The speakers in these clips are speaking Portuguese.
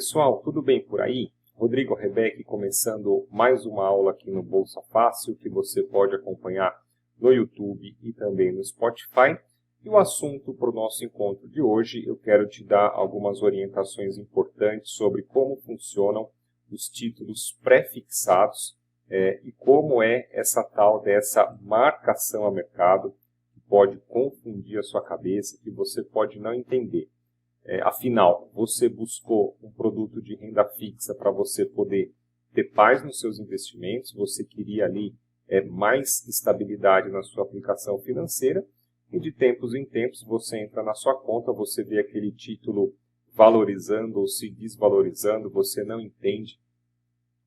pessoal, tudo bem por aí? Rodrigo Rebeck começando mais uma aula aqui no Bolsa Fácil, que você pode acompanhar no YouTube e também no Spotify. E o assunto para o nosso encontro de hoje, eu quero te dar algumas orientações importantes sobre como funcionam os títulos pré-fixados e como é essa tal dessa marcação a mercado, que pode confundir a sua cabeça, que você pode não entender. Afinal, você buscou um produto de renda fixa para você poder ter paz nos seus investimentos, você queria ali mais estabilidade na sua aplicação financeira, e de tempos em tempos você entra na sua conta, você vê aquele título valorizando ou se desvalorizando, você não entende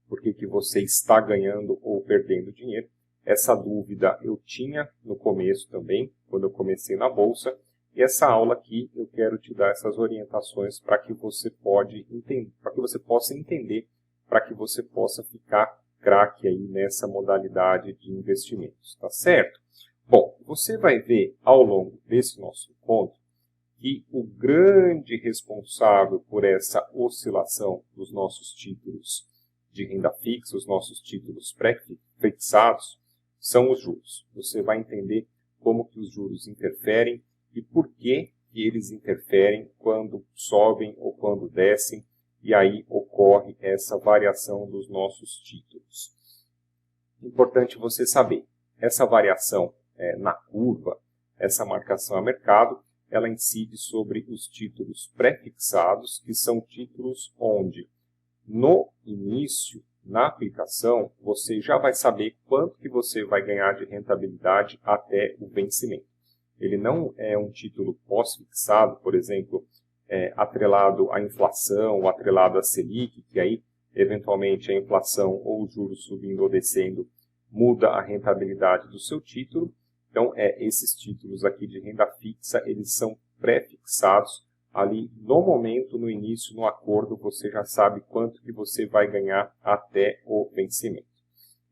por que você está ganhando ou perdendo dinheiro. Essa dúvida eu tinha no começo também, quando eu comecei na Bolsa. E essa aula aqui eu quero te dar essas orientações para que você possa entender, para que você possa ficar craque aí nessa modalidade de investimentos, tá certo? Bom, você vai ver ao longo desse nosso encontro que o grande responsável por essa oscilação dos nossos títulos de renda fixa, os nossos títulos pré-fixados, são os juros. Você vai entender como que os juros interferem e por que eles interferem quando sobem ou quando descem, e aí ocorre essa variação dos nossos títulos. Importante você saber, essa variação na curva, essa marcação a mercado, ela incide sobre os títulos pré-fixados, que são títulos onde no início, na aplicação, você já vai saber quanto que você vai ganhar de rentabilidade até o vencimento. Ele não é um título pós-fixado, por exemplo, atrelado à inflação, ou atrelado à Selic, que aí, eventualmente, a inflação ou o juros subindo ou descendo muda a rentabilidade do seu título. Então, esses títulos aqui de renda fixa, eles são pré-fixados. Ali, no momento, no início, no acordo, você já sabe quanto que você vai ganhar até o vencimento.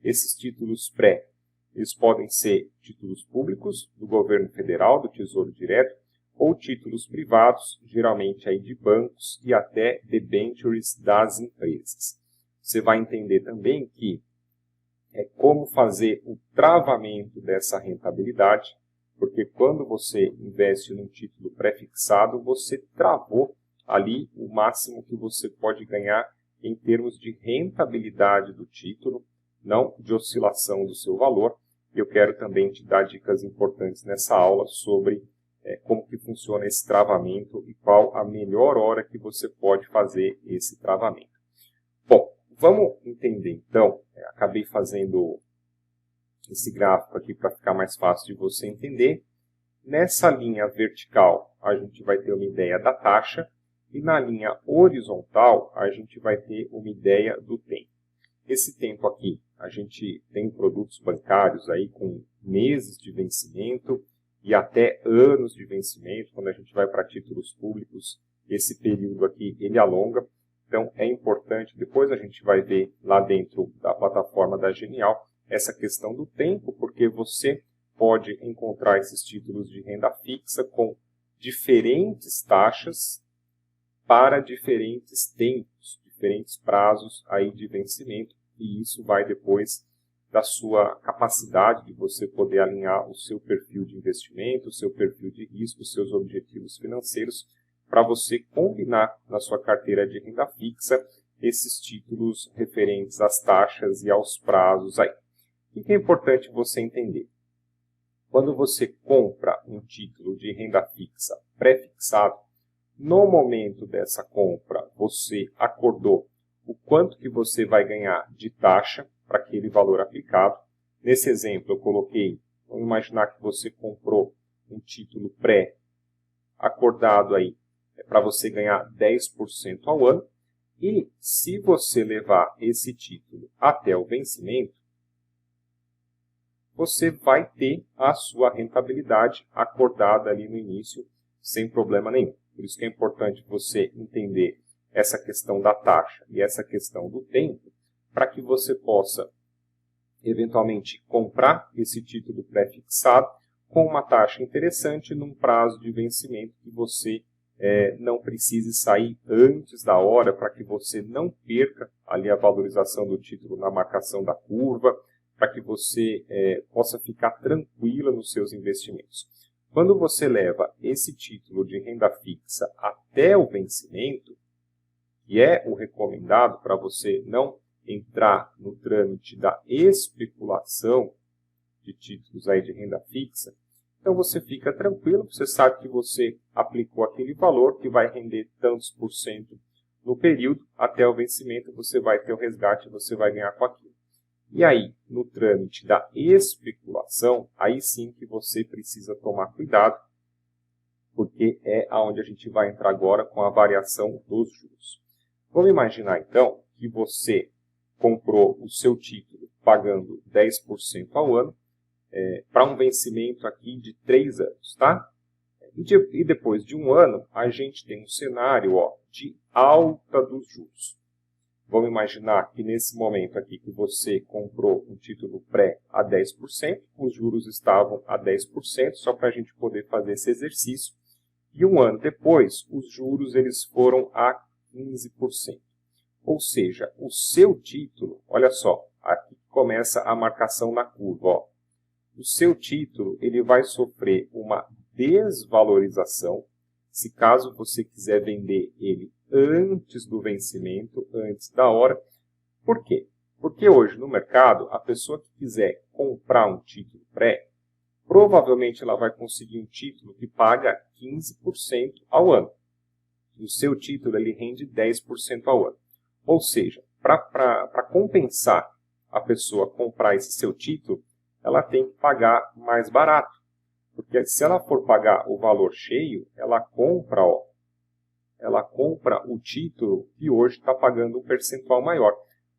Esses títulos pré, eles podem ser títulos públicos do governo federal, do Tesouro Direto, ou títulos privados, geralmente aí de bancos e até debentures das empresas. Você vai entender também que como fazer o travamento dessa rentabilidade, porque quando você investe num título pré-fixado, você travou ali o máximo que você pode ganhar em termos de rentabilidade do título, não de oscilação do seu valor. Eu quero também te dar dicas importantes nessa aula sobre como que funciona esse travamento e qual a melhor hora que você pode fazer esse travamento. Bom, vamos entender então, acabei fazendo esse gráfico aqui para ficar mais fácil de você entender. Nessa linha vertical a gente vai ter uma ideia da taxa e na linha horizontal a gente vai ter uma ideia do tempo. Esse tempo aqui, a gente tem produtos bancários aí com meses de vencimento e até anos de vencimento. Quando a gente vai para títulos públicos, esse período aqui ele alonga. Então é importante, depois a gente vai ver lá dentro da plataforma da Genial, essa questão do tempo, porque você pode encontrar esses títulos de renda fixa com diferentes taxas para diferentes tempos, diferentes prazos aí de vencimento, e isso vai depois da sua capacidade de você poder alinhar o seu perfil de investimento, o seu perfil de risco, os seus objetivos financeiros, para você combinar na sua carteira de renda fixa esses títulos referentes às taxas e aos prazos aí. O que é importante você entender? Quando você compra um título de renda fixa pré-fixado, no momento dessa compra, você acordou o quanto que você vai ganhar de taxa para aquele valor aplicado. Nesse exemplo, eu coloquei, vamos imaginar que você comprou um título pré-acordado aí, para você ganhar 10% ao ano. E se você levar esse título até o vencimento, você vai ter a sua rentabilidade acordada ali no início, sem problema nenhum. Por isso que é importante você entender essa questão da taxa e essa questão do tempo, para que você possa, eventualmente, comprar esse título pré-fixado com uma taxa interessante num prazo de vencimento que você não precise sair antes da hora para que você não perca ali a valorização do título na marcação da curva, para que você possa ficar tranquila nos seus investimentos. Quando você leva esse título de renda fixa até o vencimento, que é o recomendado para você não entrar no trâmite da especulação de títulos aí de renda fixa, então você fica tranquilo, você sabe que você aplicou aquele valor que vai render tantos por cento no período, até o vencimento você vai ter o resgate, você vai ganhar com aquilo. E aí, no trâmite da especulação, aí sim que você precisa tomar cuidado, porque é aonde a gente vai entrar agora com a variação dos juros. Vamos imaginar então que você comprou o seu título pagando 10% ao ano, para um vencimento aqui de 3 anos, tá? E depois de um ano, a gente tem um cenário de alta dos juros. Vamos imaginar que nesse momento aqui que você comprou um título pré a 10%, os juros estavam a 10%, só para a gente poder fazer esse exercício. E um ano depois, os juros eles foram a 15%. Ou seja, o seu título, olha só, aqui começa a marcação na curva, o seu título ele vai sofrer uma desvalorização, se caso você quiser vender ele antes do vencimento, antes da hora. Por quê? Porque hoje no mercado, a pessoa que quiser comprar um título pré, provavelmente ela vai conseguir um título que paga 15% ao ano. E o seu título ele rende 10% ao ano. Ou seja, para compensar a pessoa comprar esse seu título, ela tem que pagar mais barato. Porque se ela for pagar o valor cheio, ela compra o título que hoje está pagando um percentual maior.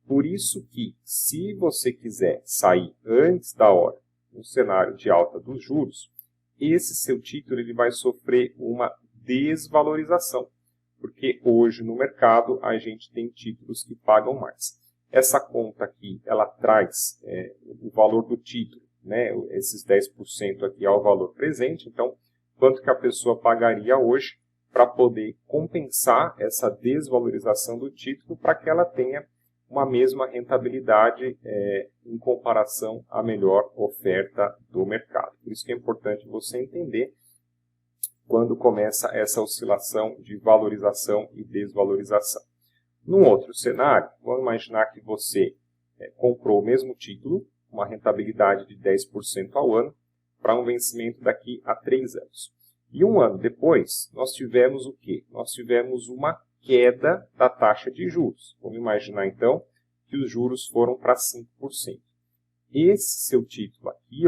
Por isso que, se você quiser sair antes da hora, no cenário de alta dos juros, esse seu título ele vai sofrer uma desvalorização. Porque hoje no mercado a gente tem títulos que pagam mais. Essa conta aqui, ela traz o valor do título, né? Esses 10% aqui é o valor presente. Então, quanto que a pessoa pagaria hoje para poder compensar essa desvalorização do título para que ela tenha uma mesma rentabilidade em comparação à melhor oferta do mercado. Por isso que é importante você entender quando começa essa oscilação de valorização e desvalorização. Num outro cenário, vamos imaginar que você comprou o mesmo título, uma rentabilidade de 10% ao ano, para um vencimento daqui a 3 anos. E um ano depois, nós tivemos o quê? Nós tivemos uma queda da taxa de juros. Vamos imaginar então que os juros foram para 5%. Esse seu título aqui,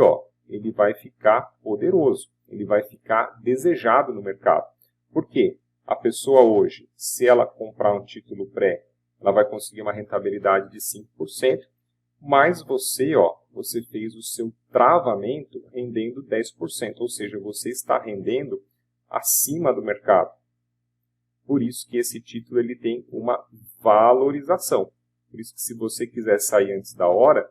ele vai ficar poderoso, ele vai ficar desejado no mercado. Por quê? A pessoa hoje, se ela comprar um título pré, ela vai conseguir uma rentabilidade de 5%, mas você, você fez o seu travamento rendendo 10%, ou seja, você está rendendo acima do mercado. Por isso que esse título ele tem uma valorização. Por isso que se você quiser sair antes da hora,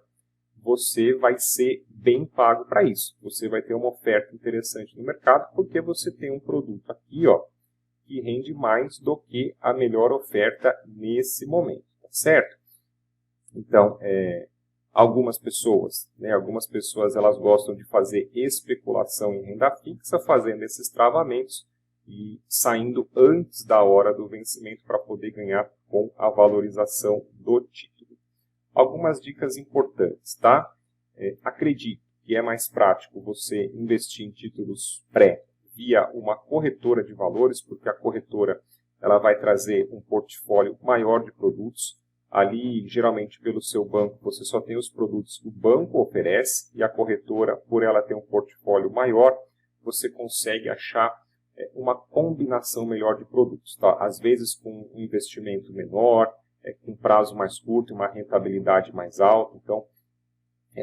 você vai ser bem pago para isso. Você vai ter uma oferta interessante no mercado, porque você tem um produto aqui, que rende mais do que a melhor oferta nesse momento, tá certo? Então, algumas pessoas elas gostam de fazer especulação em renda fixa, fazendo esses travamentos e saindo antes da hora do vencimento para poder ganhar com a valorização do título. Algumas dicas importantes, tá? Acredito que é mais prático você investir em títulos pré via uma corretora de valores, porque a corretora ela vai trazer um portfólio maior de produtos. Ali, geralmente, pelo seu banco, você só tem os produtos que o banco oferece, e a corretora, por ela ter um portfólio maior, você consegue achar uma combinação melhor de produtos. Tá? Às vezes, com um investimento menor, com prazo mais curto e uma rentabilidade mais alta. Então,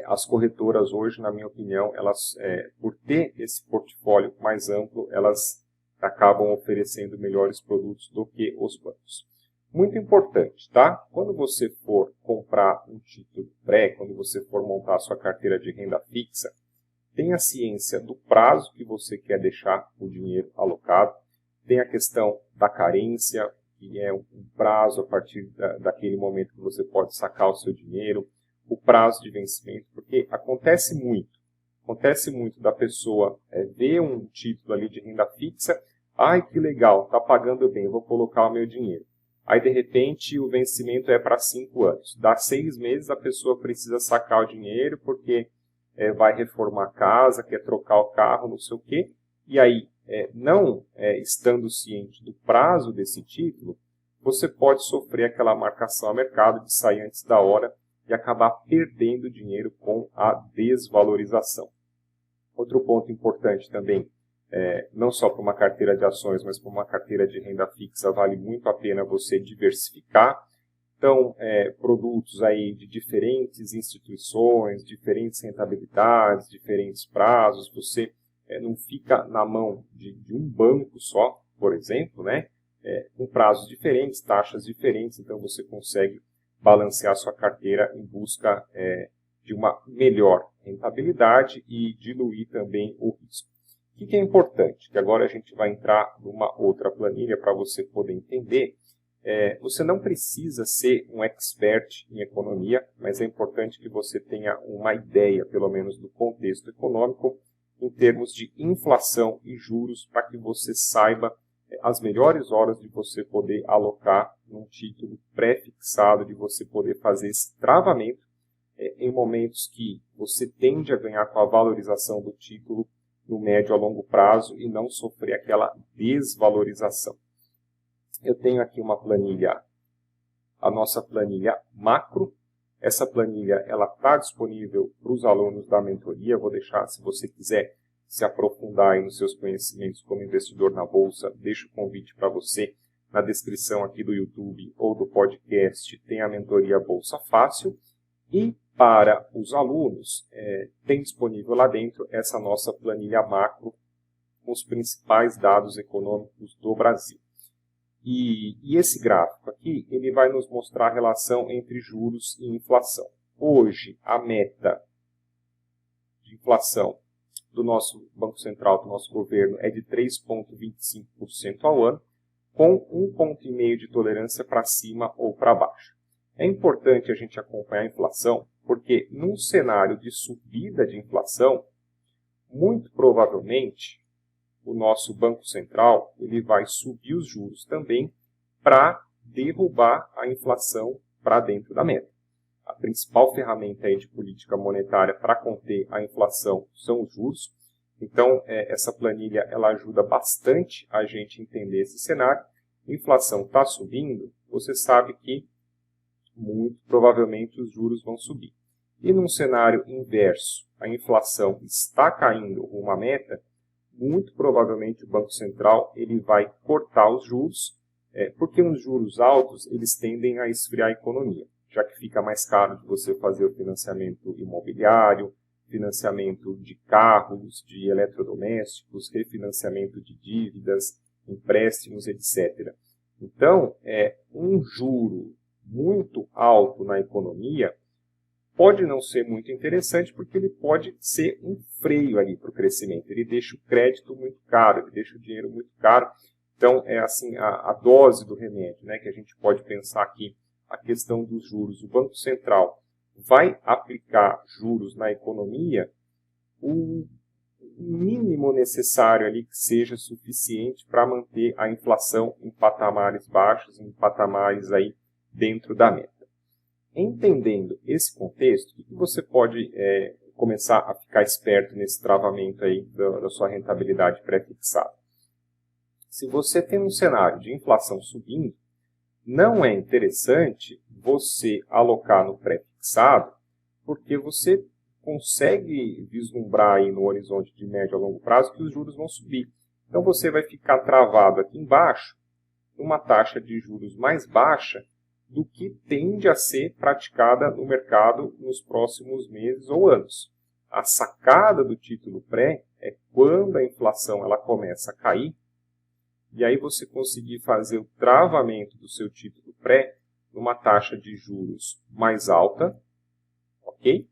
as corretoras hoje, na minha opinião, elas, por ter esse portfólio mais amplo, elas acabam oferecendo melhores produtos do que os bancos. Muito importante, tá? Quando você for comprar um título pré, quando você for montar a sua carteira de renda fixa, tenha ciência do prazo que você quer deixar o dinheiro alocado, Tem a questão da carência, que é um prazo a partir daquele momento que você pode sacar o seu dinheiro, o prazo de vencimento, porque acontece muito da pessoa ver um título ali de renda fixa, ai que legal, está pagando bem, vou colocar o meu dinheiro. Aí de repente o vencimento é para 5 anos. Dá 6 meses a pessoa precisa sacar o dinheiro porque vai reformar a casa, quer trocar o carro, não sei o quê. E aí, não estando ciente do prazo desse título, você pode sofrer aquela marcação a mercado de sair antes da hora e acabar perdendo dinheiro com a desvalorização. Outro ponto importante também, não só para uma carteira de ações, mas para uma carteira de renda fixa, vale muito a pena você diversificar. Então, produtos aí de diferentes instituições, diferentes rentabilidades, diferentes prazos, você não fica na mão de um banco só, por exemplo, né? Com prazos diferentes, taxas diferentes, então você consegue balancear sua carteira em busca de uma melhor rentabilidade e diluir também o risco. O que é importante? Que agora a gente vai entrar numa outra planilha para você poder entender. Você não precisa ser um expert em economia, mas é importante que você tenha uma ideia, pelo menos, do contexto econômico em termos de inflação e juros, para que você saiba as melhores horas de você poder alocar num título pré-fixado, de você poder fazer esse travamento em momentos que você tende a ganhar com a valorização do título no médio a longo prazo e não sofrer aquela desvalorização. Eu tenho aqui uma planilha, a nossa planilha macro. Essa planilha está disponível para os alunos da mentoria. Vou deixar, se você quiser se aprofundar aí nos seus conhecimentos como investidor na Bolsa, deixo o convite para você na descrição aqui do YouTube ou do podcast. Tem a mentoria Bolsa Fácil. E para os alunos, tem disponível lá dentro essa nossa planilha macro com os principais dados econômicos do Brasil. E esse gráfico aqui, ele vai nos mostrar a relação entre juros e inflação. Hoje, a meta de inflação do nosso Banco Central, do nosso governo, é de 3,25% ao ano, com 1,5 ponto de tolerância para cima ou para baixo. É importante a gente acompanhar a inflação, porque num cenário de subida de inflação, muito provavelmente o nosso Banco Central ele vai subir os juros também para derrubar a inflação para dentro da meta. A principal ferramenta aí de política monetária para conter a inflação são os juros. Então, essa planilha ela ajuda bastante a gente entender esse cenário. A inflação está subindo, você sabe que muito provavelmente os juros vão subir. E num cenário inverso, a inflação está caindo rumo à meta, muito provavelmente o Banco Central ele vai cortar os juros, porque os juros altos eles tendem a esfriar a economia, já que fica mais caro de você fazer o financiamento imobiliário, financiamento de carros, de eletrodomésticos, refinanciamento de dívidas, empréstimos, etc. Então, um juro muito alto na economia pode não ser muito interessante porque ele pode ser um freio ali para o crescimento. Ele deixa o crédito muito caro, ele deixa o dinheiro muito caro. Então, é assim a dose do remédio, né, que a gente pode pensar aqui, a questão dos juros. O Banco Central vai aplicar juros na economia o mínimo necessário ali que seja suficiente para manter a inflação em patamares baixos, em patamares aí dentro da meta. Entendendo esse contexto, o que você pode começar a ficar esperto nesse travamento aí da sua rentabilidade pré-fixada? Se você tem um cenário de inflação subindo, não é interessante você alocar no pré-fixado, porque você consegue vislumbrar aí no horizonte de médio a longo prazo que os juros vão subir. Então você vai ficar travado aqui embaixo, numa taxa de juros mais baixa do que tende a ser praticada no mercado nos próximos meses ou anos. A sacada do título pré é quando a inflação ela começa a cair, e aí você conseguir fazer o travamento do seu título pré numa taxa de juros mais alta, ok?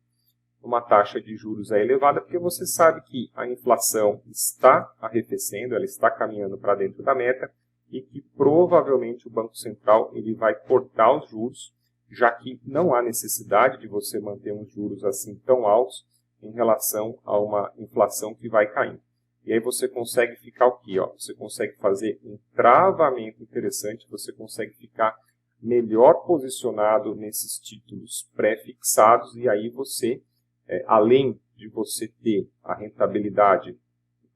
uma taxa de juros aí elevada, porque você sabe que a inflação está arrefecendo, ela está caminhando para dentro da meta e que provavelmente o Banco Central ele vai cortar os juros, já que não há necessidade de você manter uns juros assim tão altos em relação a uma inflação que vai caindo. E aí você consegue ficar o quê? Você consegue fazer um travamento interessante, você consegue ficar melhor posicionado nesses títulos pré-fixados e aí você, além de você ter a rentabilidade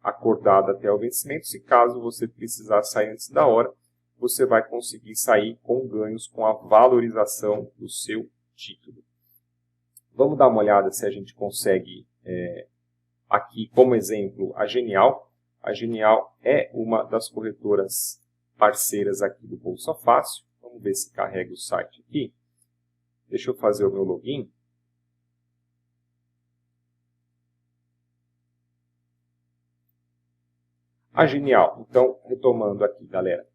acordada até o vencimento, se caso você precisar sair antes da hora, você vai conseguir sair com ganhos com a valorização do seu título. Vamos dar uma olhada se a gente consegue, aqui como exemplo, a Genial. A Genial é uma das corretoras parceiras aqui do Bolsa Fácil. Vamos ver se carrega o site aqui. Deixa eu fazer o meu login. A Genial, então, retomando aqui, galera.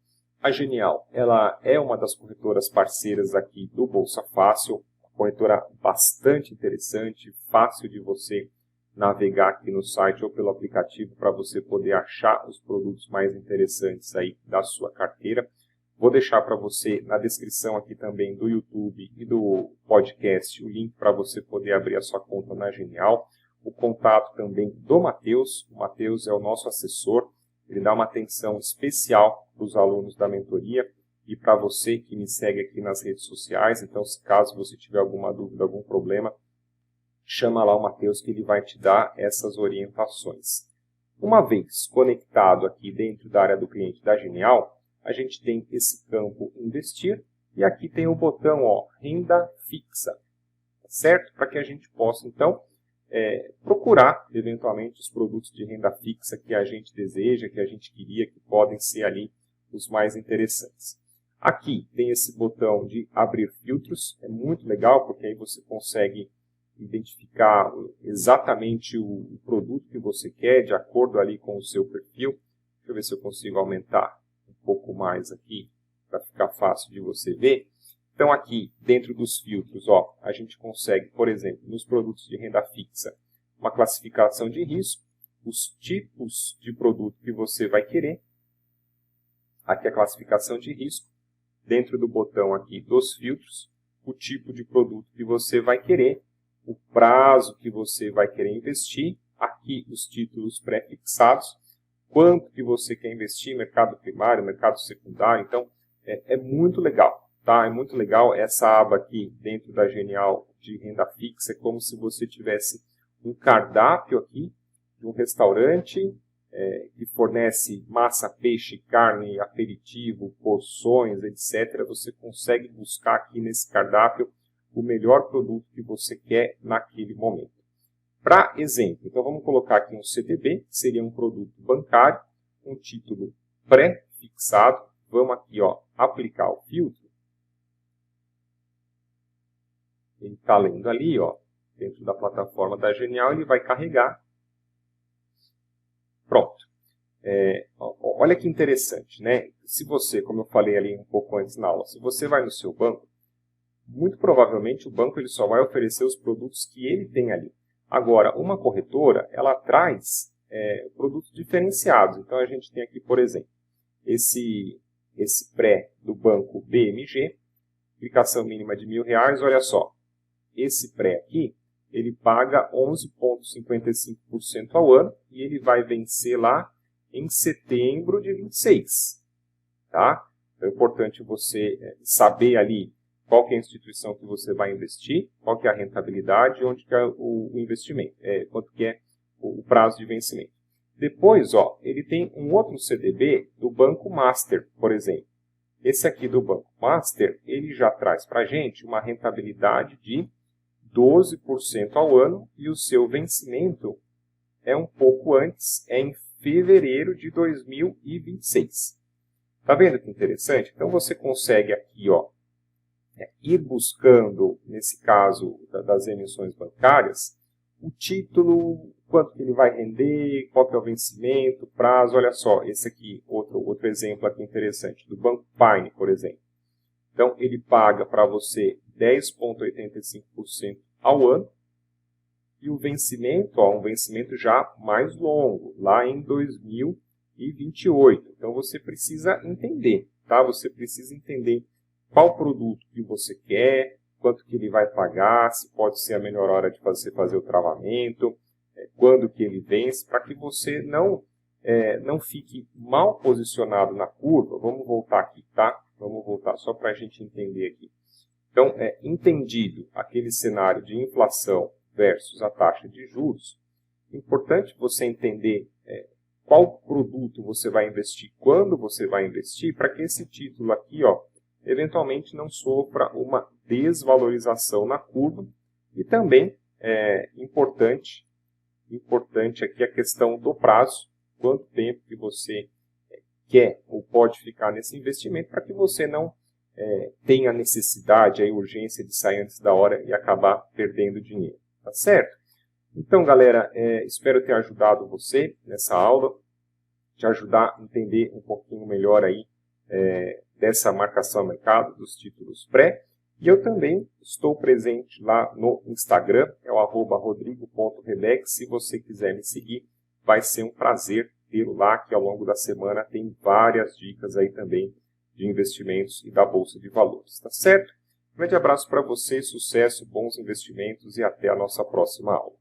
A Genial, ela é uma das corretoras parceiras aqui do Bolsa Fácil. Uma corretora bastante interessante, fácil de você navegar aqui no site ou pelo aplicativo para você poder achar os produtos mais interessantes aí da sua carteira. Vou deixar para você na descrição aqui também do YouTube e do podcast o link para você poder abrir a sua conta na Genial. O contato também do Matheus. O Matheus é o nosso assessor. Ele dá uma atenção especial para os alunos da mentoria e para você que me segue aqui nas redes sociais. Então, se caso você tiver alguma dúvida, algum problema, chama lá o Matheus que ele vai te dar essas orientações. Uma vez conectado aqui dentro da área do cliente da Genial, a gente tem esse campo investir e aqui tem o botão renda fixa, tá certo? Para que a gente possa então procurar eventualmente os produtos de renda fixa que a gente deseja, que a gente queria, que podem ser ali os mais interessantes. Aqui tem esse botão de abrir filtros, é muito legal porque aí você consegue identificar exatamente o produto que você quer, de acordo ali com o seu perfil. Deixa eu ver se eu consigo aumentar um pouco mais aqui, para ficar fácil de você ver. Então aqui, dentro dos filtros, a gente consegue, por exemplo, nos produtos de renda fixa, uma classificação de risco, os tipos de produto que você vai querer. Aqui a classificação de risco, dentro do botão aqui dos filtros, o tipo de produto que você vai querer, o prazo que você vai querer investir, aqui os títulos pré-fixados, quanto que você quer investir, mercado primário, mercado secundário. Então, é muito legal, tá? É muito legal essa aba aqui dentro da Genial de renda fixa, é como se você tivesse um cardápio aqui de um restaurante que fornece massa, peixe, carne, aperitivo, porções, etc. Você consegue buscar aqui nesse cardápio o melhor produto que você quer naquele momento. Para exemplo, então vamos colocar aqui um CDB, que seria um produto bancário, um título pré-fixado. Vamos aqui, aplicar o filtro. Ele está lendo ali, dentro da plataforma da Genial, ele vai carregar. Pronto. Olha que interessante, né? Se você, como eu falei ali um pouco antes na aula, se você vai no seu banco, muito provavelmente o banco ele só vai oferecer os produtos que ele tem ali. Agora, uma corretora, ela traz produtos diferenciados. Então, a gente tem aqui, por exemplo, esse pré do banco BMG, aplicação mínima de R$1.000, olha só. Esse pré aqui, ele paga 11,55% ao ano e ele vai vencer lá em setembro de 26. Tá? Então, é importante você saber ali qual que é a instituição que você vai investir, qual que é a rentabilidade e onde que é o investimento, quanto que é o prazo de vencimento. Depois, ele tem um outro CDB do Banco Master, por exemplo. Esse aqui do Banco Master, ele já traz para a gente uma rentabilidade de 12% ao ano e o seu vencimento é um pouco antes, é em fevereiro de 2026. Tá vendo que interessante? Então, você consegue aqui, ir buscando, nesse caso das emissões bancárias, o título, quanto que ele vai render, qual que é o vencimento, prazo. Olha só, esse aqui, outro exemplo aqui interessante, do Banco Pine, por exemplo. Então, ele paga para você 10,85% ao ano E o vencimento, um vencimento já mais longo, lá em 2028. Então você precisa entender, tá? Você precisa entender qual produto que você quer, quanto que ele vai pagar, se pode ser a melhor hora de você fazer o travamento, quando que ele vence, para que você não fique mal posicionado na curva. Vamos voltar aqui, tá? Vamos voltar só para a gente entender aqui. Então, entendido aquele cenário de inflação versus a taxa de juros, é importante você entender qual produto você vai investir, quando você vai investir, para que esse título aqui, eventualmente não sofra uma desvalorização na curva. E também importante aqui a questão do prazo, quanto tempo que você quer ou pode ficar nesse investimento, para que você não tenha necessidade, a urgência de sair antes da hora e acabar perdendo dinheiro. Tá certo? Então, galera, espero ter ajudado você nessa aula, te ajudar a entender um pouquinho melhor aí dessa marcação a mercado dos títulos pré. E eu também estou presente lá no Instagram, é o @rodrigo.rebeck. Se você quiser me seguir, vai ser um prazer tê-lo lá, que ao longo da semana tem várias dicas aí também de investimentos e da Bolsa de Valores, tá certo? Um grande abraço para você, sucesso, bons investimentos e até a nossa próxima aula.